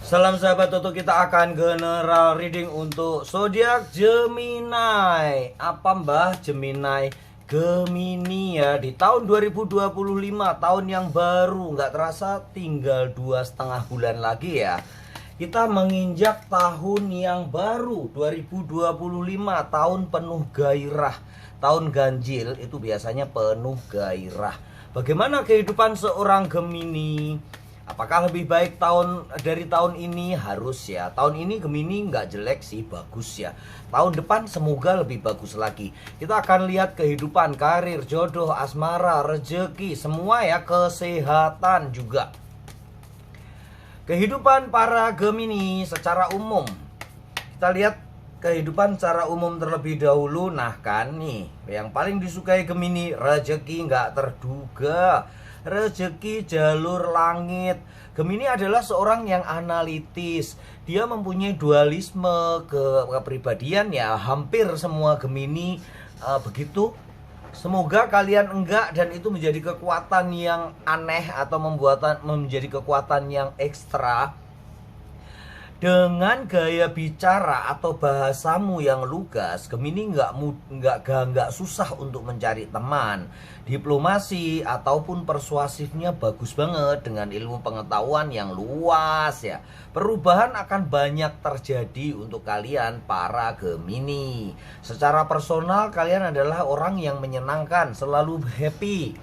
Salam sahabat Toto, kita akan general reading untuk zodiak Gemini. Apa mbah Gemini? Gemini ya, di tahun 2025, tahun yang baru. Nggak terasa tinggal 2,5 bulan lagi ya. Kita menginjak tahun yang baru 2025, tahun penuh gairah. Tahun ganjil itu biasanya penuh gairah. Bagaimana kehidupan seorang Gemini? Apakah lebih baik dari tahun ini? Harus ya. Tahun ini Gemini nggak jelek sih, bagus ya. Tahun depan semoga lebih bagus lagi. Kita akan lihat kehidupan, karir, jodoh, asmara, rezeki, semua ya, kesehatan juga. Kehidupan para Gemini secara umum. Kita lihat kehidupan secara umum terlebih dahulu. Nah kan nih, yang paling disukai Gemini, rezeki nggak terduga. Rezeki jalur langit. Gemini adalah seorang yang analitis. Dia mempunyai dualisme kepribadian ya. Hampir semua Gemini begitu. Semoga kalian enggak, dan itu menjadi kekuatan yang aneh atau menjadi kekuatan yang ekstra. Dengan gaya bicara atau bahasamu yang lugas, Gemini nggak susah untuk mencari teman. Diplomasi ataupun persuasifnya bagus banget dengan ilmu pengetahuan yang luas ya. Perubahan akan banyak terjadi untuk kalian para Gemini. Secara personal kalian adalah orang yang menyenangkan, selalu happy.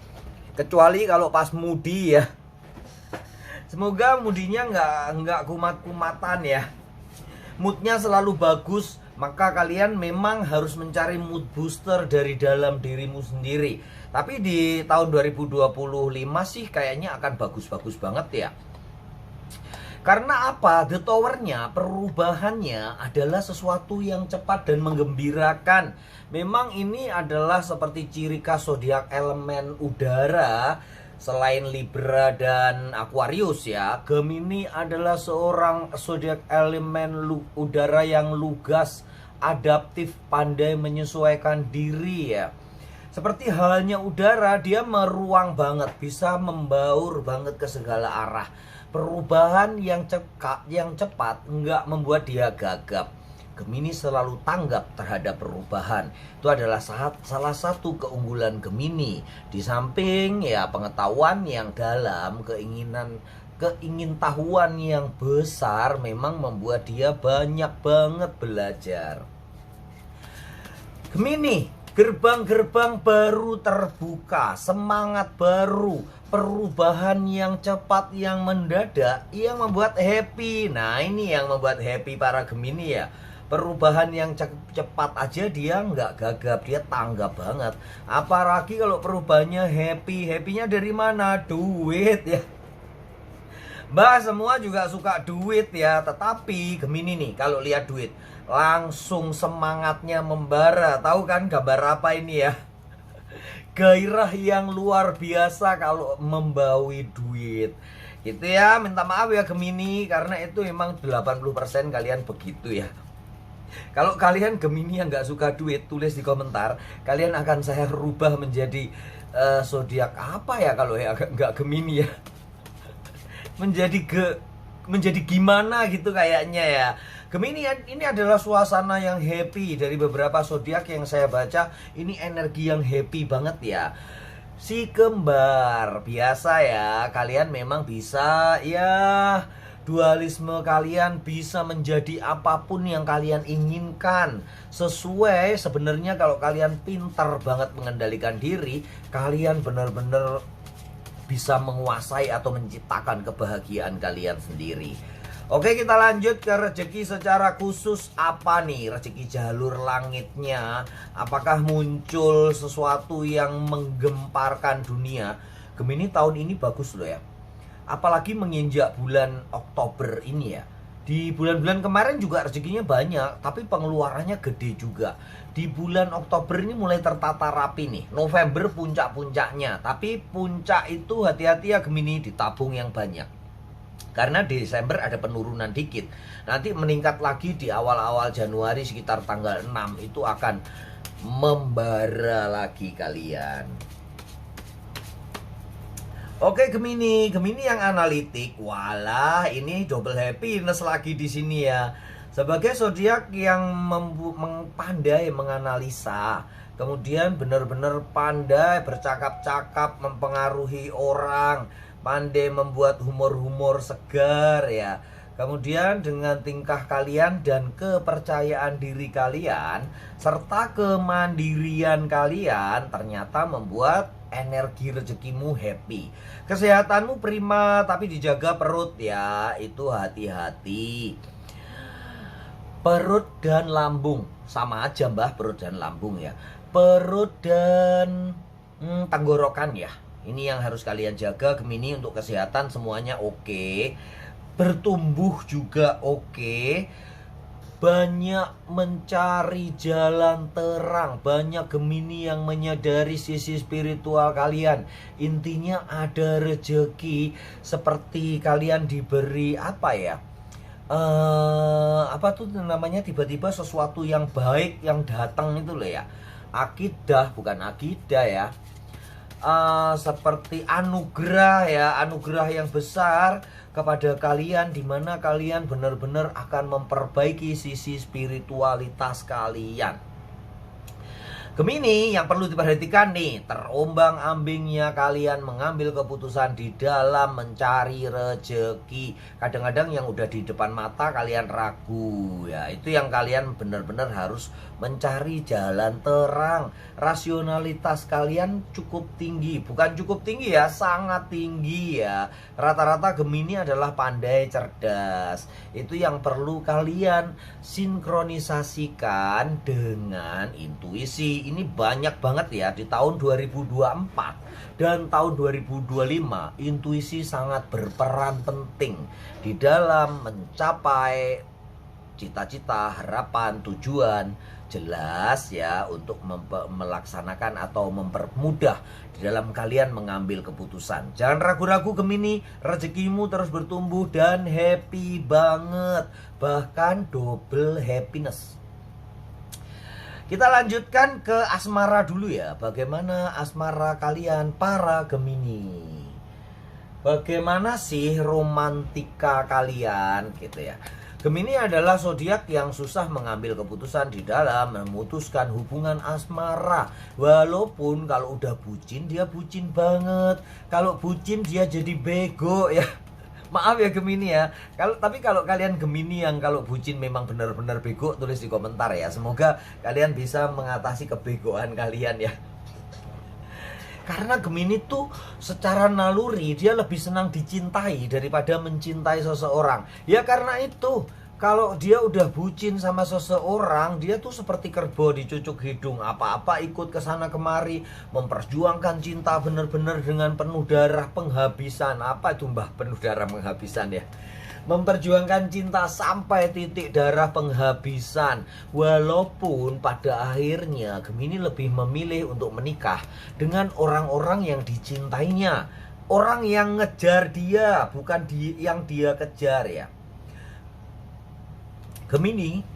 Kecuali kalau pas mudi ya. Semoga mudinya nggak kumat-kumatan ya. Moodnya selalu bagus. Maka kalian memang harus mencari mood booster dari dalam dirimu sendiri. Tapi di tahun 2025 sih kayaknya akan bagus-bagus banget ya. Karena apa? The Tower-nya, perubahannya adalah sesuatu yang cepat dan menggembirakan. Memang ini adalah seperti ciri khas zodiak elemen udara. Selain Libra dan Aquarius ya, Gemini adalah seorang zodiak elemen udara yang lugas, adaptif, pandai menyesuaikan diri ya. Seperti halnya udara, dia meruang banget, bisa membaur banget ke segala arah. Perubahan yang cepat nggak membuat dia gagap. Gemini selalu tanggap terhadap perubahan. Itu adalah salah satu keunggulan Gemini. Di samping ya pengetahuan yang dalam, keingintahuan yang besar memang membuat dia banyak banget belajar. Gemini, gerbang-gerbang baru terbuka, semangat baru, perubahan yang cepat, yang mendadak, yang membuat happy. Nah ini yang membuat happy para Gemini ya. Perubahan yang cepat aja dia nggak gagap, dia tanggap banget. Apalagi kalau perubahannya happy. Happynya dari mana? Duit ya. Mbak semua juga suka duit ya. Tetapi Gemini nih kalau lihat duit langsung semangatnya membara. Tahu kan gambar apa ini ya? Gairah yang luar biasa kalau membawi duit. Gitu ya, minta maaf ya Gemini, karena itu memang 80% kalian begitu ya. Kalau kalian Gemini yang nggak suka duit, tulis di komentar. Kalian akan saya rubah menjadi zodiak apa ya kalau ya nggak Gemini ya. menjadi gimana gitu kayaknya ya. Gemini ini adalah suasana yang happy. Dari beberapa zodiak yang saya baca, ini energi yang happy banget ya. Si kembar, biasa ya, kalian memang bisa ya. Dualisme kalian bisa menjadi apapun yang kalian inginkan. Sesuai sebenarnya kalau kalian pintar banget mengendalikan diri, kalian benar-benar bisa menguasai atau menciptakan kebahagiaan kalian sendiri. Oke, kita lanjut ke rezeki secara khusus. Apa nih rezeki jalur langitnya? Apakah muncul sesuatu yang menggemparkan dunia? Gemini tahun ini bagus loh ya. Apalagi menginjak bulan Oktober ini ya. Di bulan-bulan kemarin juga rezekinya banyak, tapi pengeluarannya gede juga. Di bulan Oktober ini mulai tertata rapi nih. November puncak-puncaknya. Tapi puncak itu hati-hati ya Gemini, ditabung yang banyak. Karena di Desember ada penurunan dikit. Nanti meningkat lagi di awal-awal Januari sekitar tanggal 6. Itu akan membara lagi kalian. Oke Gemini, Gemini yang analitik, walah ini double happiness lagi di sini ya. Sebagai zodiak yang pandai menganalisa, kemudian benar-benar pandai bercakap-cakap, mempengaruhi orang, pandai membuat humor-humor segar ya. Kemudian dengan tingkah kalian dan kepercayaan diri kalian serta kemandirian kalian ternyata membuat energi rezekimu happy. Kesehatanmu prima tapi dijaga perut ya, itu hati-hati. Perut dan lambung sama aja mbah, perut dan lambung ya. Perut dan tenggorokan ya. Ini yang harus kalian jaga Gemini. Untuk kesehatan semuanya oke. Bertumbuh juga oke. Banyak mencari jalan terang. Banyak Gemini yang menyadari sisi spiritual kalian. Intinya ada rezeki. Seperti kalian diberi apa ya, apa tuh namanya, tiba-tiba sesuatu yang baik yang datang itu loh ya. Akidah bukan akidah ya. Seperti anugerah ya, anugerah yang besar kepada kalian, dimana kalian benar-benar akan memperbaiki sisi spiritualitas kalian. Gemini yang perlu diperhatikan nih, terombang-ambingnya kalian mengambil keputusan di dalam mencari rezeki. Kadang-kadang yang udah di depan mata kalian ragu ya. Itu yang kalian benar-benar harus mencari jalan terang. Rasionalitas kalian cukup tinggi, bukan cukup tinggi ya, sangat tinggi ya. Rata-rata Gemini adalah pandai cerdas. Itu yang perlu kalian sinkronisasikan dengan intuisi. Ini banyak banget ya di tahun 2024 dan tahun 2025. Intuisi sangat berperan penting di dalam mencapai cita-cita, harapan, tujuan. Jelas ya, untuk melaksanakan atau mempermudah di dalam kalian mengambil keputusan. Jangan ragu-ragu Gemini, rezekimu terus bertumbuh dan happy banget. Bahkan double happiness. Kita lanjutkan ke asmara dulu ya. Bagaimana asmara kalian para Gemini? Bagaimana sih romantika kalian gitu ya? Gemini adalah zodiak yang susah mengambil keputusan di dalam memutuskan hubungan asmara. Walaupun kalau udah bucin dia bucin banget. Kalau bucin dia jadi bego ya. Maaf ya Gemini ya. Tapi kalau kalian Gemini yang kalau bucin memang benar-benar bego, tulis di komentar ya. Semoga kalian bisa mengatasi kebegoan kalian ya. Karena Gemini tuh secara naluri dia lebih senang dicintai daripada mencintai seseorang. Ya karena itu, kalau dia udah bucin sama seseorang, dia tuh seperti kerbau dicucuk hidung. Apa-apa ikut kesana kemari, memperjuangkan cinta benar-benar dengan penuh darah penghabisan. Apa itu mbah penuh darah penghabisan ya? Memperjuangkan cinta sampai titik darah penghabisan. Walaupun pada akhirnya Gemini lebih memilih untuk menikah dengan orang-orang yang dicintainya. Orang yang ngejar dia, bukan yang dia kejar ya. Gemini.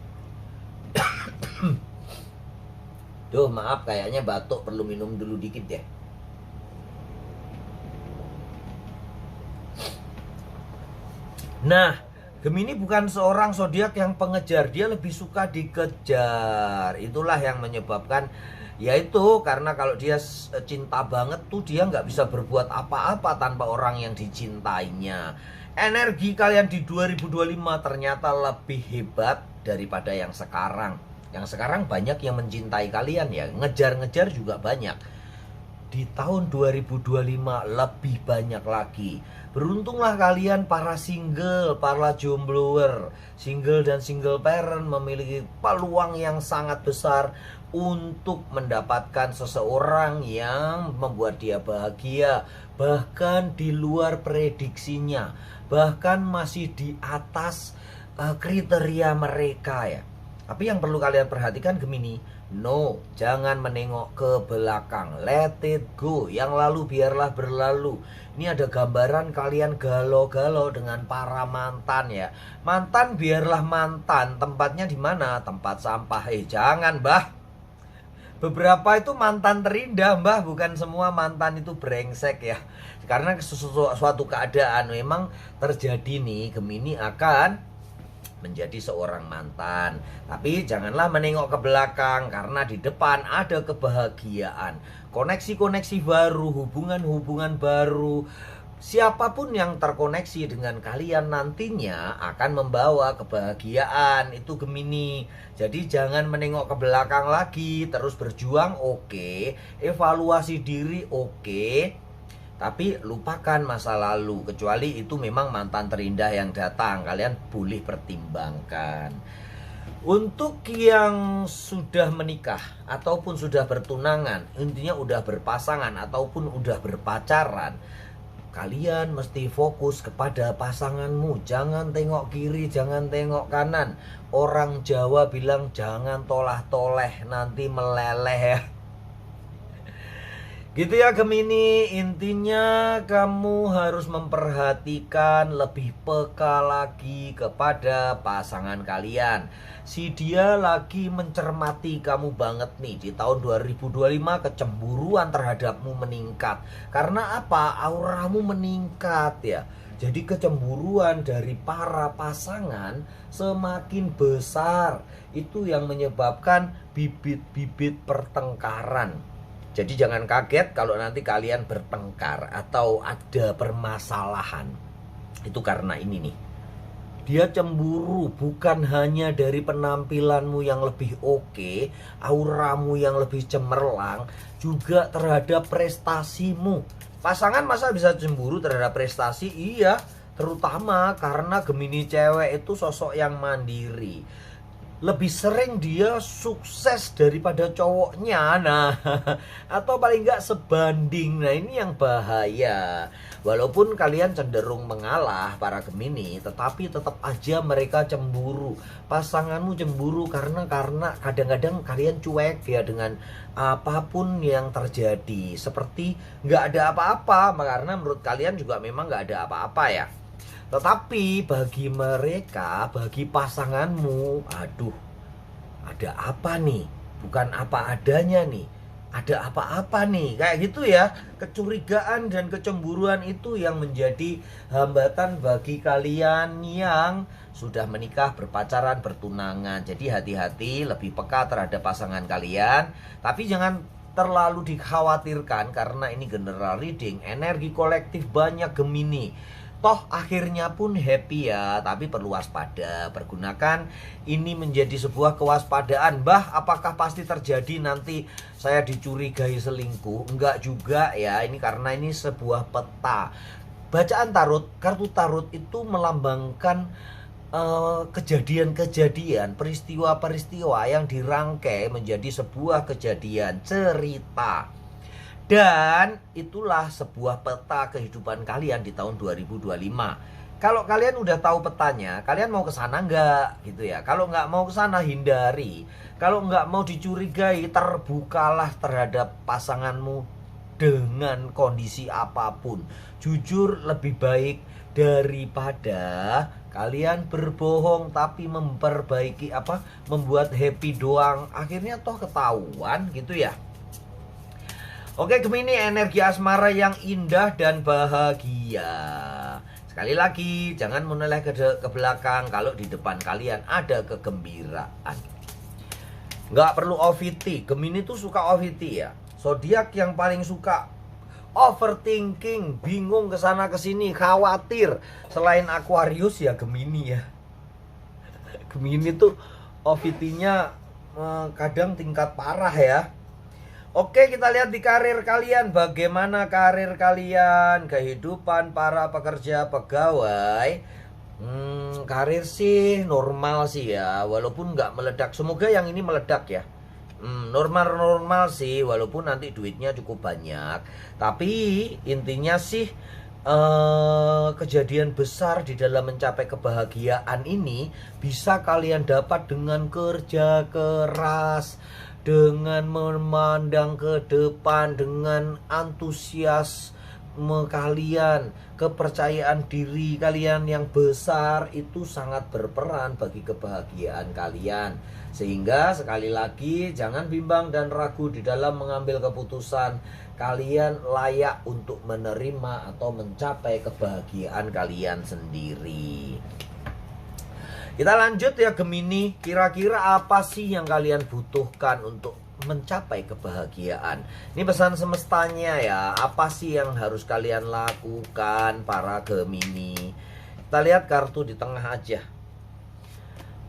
Duh maaf, kayaknya batuk, perlu minum dulu dikit ya. Nah, Gemini bukan seorang zodiak yang pengejar, dia lebih suka dikejar. Itulah yang menyebabkan, yaitu karena kalau dia cinta banget tuh dia nggak bisa berbuat apa-apa tanpa orang yang dicintainya. Energi kalian di 2025 ternyata lebih hebat daripada yang sekarang. Yang sekarang banyak yang mencintai kalian ya, ngejar-ngejar juga banyak. Di tahun 2025 lebih banyak lagi. Beruntunglah kalian para single, para jombloer, single dan single parent memiliki peluang yang sangat besar untuk mendapatkan seseorang yang membuat dia bahagia, bahkan di luar prediksinya, bahkan masih di atas kriteria mereka ya. Tapi yang perlu kalian perhatikan Gemini, no, jangan menengok ke belakang, let it go. Yang lalu biarlah berlalu. Ini ada gambaran kalian galau-galau dengan para mantan ya. Mantan biarlah mantan, tempatnya di mana? Tempat sampah. Jangan, Mbah. beberapa itu mantan terindah, Mbah. Bukan semua mantan itu brengsek ya. Karena suatu keadaan memang terjadi nih, Gemini akan menjadi seorang mantan. Tapi janganlah menengok ke belakang, karena di depan ada kebahagiaan, koneksi-koneksi baru, hubungan-hubungan baru. Siapapun yang terkoneksi dengan kalian nantinya akan membawa kebahagiaan, itu Gemini. Jadi jangan menengok ke belakang lagi, terus berjuang oke, evaluasi diri oke, tapi lupakan masa lalu. Kecuali itu memang mantan terindah yang datang, kalian boleh pertimbangkan. Untuk yang sudah menikah ataupun sudah bertunangan, intinya udah berpasangan ataupun udah berpacaran, kalian mesti fokus kepada pasanganmu. Jangan tengok kiri, jangan tengok kanan. Orang Jawa bilang jangan tolah-toleh, nanti meleleh ya. Gitu ya Gemini, intinya kamu harus memperhatikan lebih peka lagi kepada pasangan kalian. Si dia lagi mencermati kamu banget nih. Di tahun 2025 kecemburuan terhadapmu meningkat. Karena apa? Auramu meningkat ya. Jadi kecemburuan dari para pasangan semakin besar. Itu yang menyebabkan bibit-bibit pertengkaran. Jadi jangan kaget kalau nanti kalian bertengkar atau ada permasalahan. Itu karena ini nih. Dia cemburu bukan hanya dari penampilanmu yang lebih oke, auramu yang lebih cemerlang, juga terhadap prestasimu. Pasangan masa bisa cemburu terhadap prestasi? Iya, terutama karena Gemini cewek itu sosok yang mandiri. Lebih sering dia sukses daripada cowoknya. Nah, atau paling enggak sebanding. Nah, ini yang bahaya. Walaupun kalian cenderung mengalah para Gemini, tetapi tetap aja mereka cemburu. Pasanganmu cemburu karena kadang-kadang kalian cuek ya dengan apapun yang terjadi. Seperti nggak ada apa-apa, karena menurut kalian juga memang nggak ada apa-apa ya. Tetapi bagi mereka, bagi pasanganmu, aduh, ada apa nih? Bukan apa adanya nih, ada apa-apa nih, kayak gitu ya. Kecurigaan dan kecemburuan itu yang menjadi hambatan bagi kalian yang sudah menikah, berpacaran, bertunangan. Jadi hati-hati, lebih peka terhadap pasangan kalian. Tapi jangan terlalu dikhawatirkan, karena ini general reading, energi kolektif banyak Gemini. Toh akhirnya pun happy ya, tapi perlu waspada. Pergunakan ini menjadi sebuah kewaspadaan. Mbah, apakah pasti terjadi nanti saya dicurigai selingkuh? Enggak juga ya, ini karena ini sebuah peta. Bacaan tarot, kartu tarot itu melambangkan kejadian-kejadian, peristiwa-peristiwa yang dirangkai menjadi sebuah kejadian, cerita. Dan itulah sebuah peta kehidupan kalian di tahun 2025. Kalau kalian udah tahu petanya, kalian mau ke sana nggak gitu ya. Kalau nggak mau ke sana, hindari. Kalau nggak mau dicurigai, terbukalah terhadap pasanganmu dengan kondisi apapun. Jujur lebih baik daripada kalian berbohong tapi memperbaiki membuat happy doang, akhirnya toh ketahuan gitu ya. Oke Gemini, energi asmara yang indah dan bahagia. Sekali lagi, jangan menoleh ke belakang kalau di depan kalian ada kegembiraan. Nggak perlu OVT, Gemini tuh suka OVT ya. Zodiak yang paling suka overthinking, bingung kesana kesini, khawatir. Selain Aquarius ya Gemini ya. Gemini tuh OVT-nya kadang tingkat parah ya. Oke, kita lihat di karir kalian. Bagaimana karir kalian, kehidupan para pekerja pegawai. Karir sih normal sih ya, walaupun nggak meledak. Semoga yang ini meledak ya. Normal-normal sih, walaupun nanti duitnya cukup banyak. Tapi intinya sih kejadian besar di dalam mencapai kebahagiaan ini bisa kalian dapat dengan kerja keras, dengan memandang ke depan, dengan antusias kalian, kepercayaan diri kalian yang besar itu sangat berperan bagi kebahagiaan kalian. Sehingga sekali lagi jangan bimbang dan ragu di dalam mengambil keputusan. Kalian layak untuk menerima atau mencapai kebahagiaan kalian sendiri. Kita lanjut ya Gemini, kira-kira apa sih yang kalian butuhkan untuk mencapai kebahagiaan? Ini pesan semestanya ya, apa sih yang harus kalian lakukan para Gemini? Kita lihat kartu di tengah aja.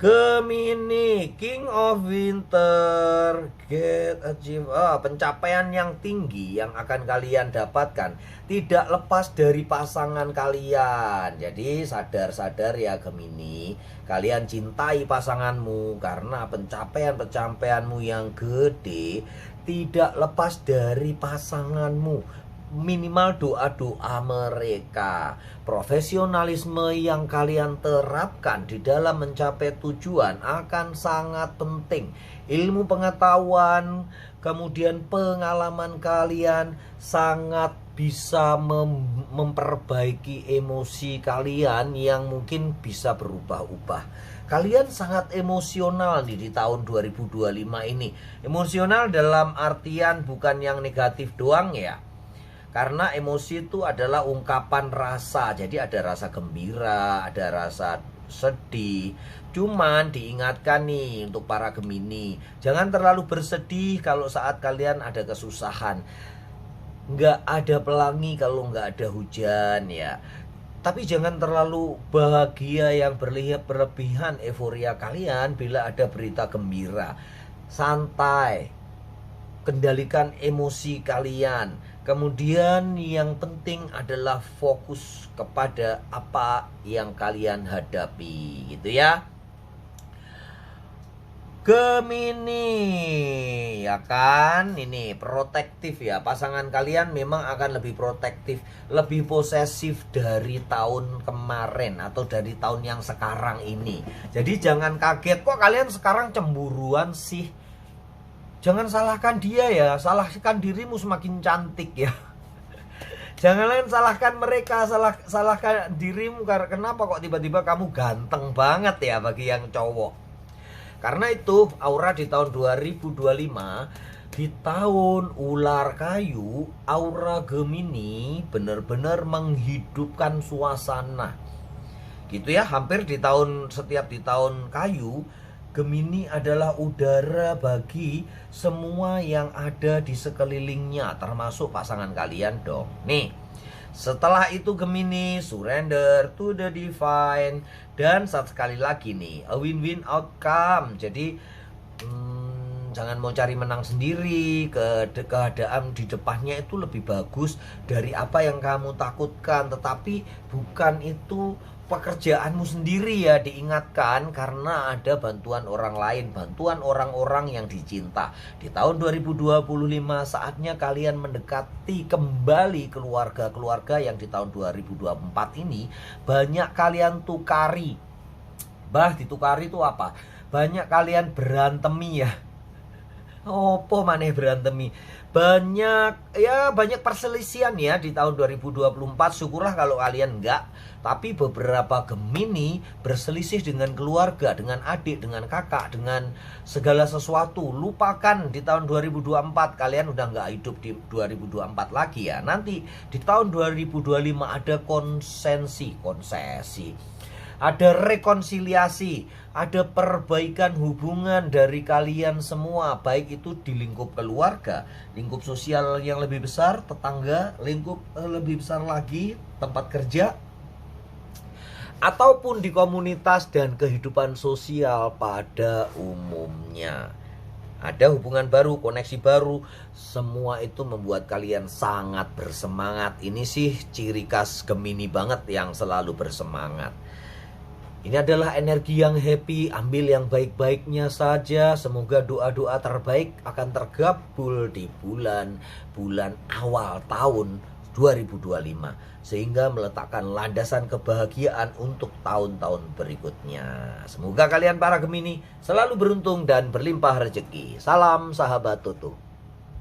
Gemini, King of Winter, get achieve, pencapaian yang tinggi yang akan kalian dapatkan tidak lepas dari pasangan kalian. Jadi sadar-sadar ya Gemini, kalian cintai pasanganmu karena pencapaian-pencapaianmu yang gede tidak lepas dari pasanganmu. Minimal doa-doa mereka. Profesionalisme yang kalian terapkan di dalam mencapai tujuan akan sangat penting. Ilmu pengetahuan, kemudian pengalaman kalian sangat bisa memperbaiki emosi kalian yang mungkin bisa berubah-ubah. Kalian sangat emosional nih di tahun 2025 ini. Emosional dalam artian bukan yang negatif doang ya. Karena emosi itu adalah ungkapan rasa. Jadi ada rasa gembira, ada rasa sedih. Cuman diingatkan nih untuk para Gemini, jangan terlalu bersedih kalau saat kalian ada kesusahan. Nggak ada pelangi kalau nggak ada hujan ya. Tapi jangan terlalu bahagia yang berlebihan euforia kalian bila ada berita gembira. Santai, kendalikan emosi kalian. Kemudian yang penting adalah fokus kepada apa yang kalian hadapi, gitu ya. Gemini, ya kan, ini protektif ya. Pasangan kalian memang akan lebih protektif, lebih posesif dari tahun kemarin atau dari tahun yang sekarang ini. Jadi jangan kaget kok kalian sekarang cemburuan sih. Jangan salahkan dia ya, salahkan dirimu semakin cantik ya. Jangan salahkan mereka, salahkan dirimu. Kenapa kok tiba-tiba kamu ganteng banget ya bagi yang cowok. Karena itu aura di tahun 2025, di tahun ular kayu, aura Gemini benar-benar menghidupkan suasana. Gitu ya, hampir setiap di tahun kayu, Gemini adalah udara bagi semua yang ada di sekelilingnya, termasuk pasangan kalian dong. Nih, setelah itu Gemini surrender to the divine. Dan sekali lagi nih, a win-win outcome. Jadi jangan mau cari menang sendiri. Keadaan di depannya itu lebih bagus dari apa yang kamu takutkan. Tetapi bukan itu pekerjaanmu sendiri ya, diingatkan, karena ada bantuan orang lain, bantuan orang-orang yang dicinta. Di tahun 2025 saatnya kalian mendekati kembali keluarga-keluarga yang di tahun 2024 ini banyak kalian tukari. Ditukari itu apa? Banyak kalian berantemi ya. Opo maneh berantemi. Banyak perselisihan ya di tahun 2024. Syukurlah kalau kalian enggak. Tapi beberapa Gemini berselisih dengan keluarga, dengan adik, dengan kakak, dengan segala sesuatu. Lupakan di tahun 2024, kalian udah nggak hidup di 2024 lagi ya. Nanti di tahun 2025 ada konsesi, ada rekonsiliasi, ada perbaikan hubungan dari kalian semua, baik itu di lingkup keluarga, lingkup sosial yang lebih besar, tetangga, lingkup lebih besar lagi, tempat kerja, ataupun di komunitas dan kehidupan sosial pada umumnya. Ada hubungan baru, koneksi baru, semua itu membuat kalian sangat bersemangat. Ini sih ciri khas Gemini banget yang selalu bersemangat. Ini adalah energi yang happy, ambil yang baik-baiknya saja. Semoga doa-doa terbaik akan tergabul di bulan awal tahun 2025. Sehingga meletakkan landasan kebahagiaan untuk tahun-tahun berikutnya. Semoga kalian para Gemini selalu beruntung dan berlimpah rezeki. Salam sahabat Tutu.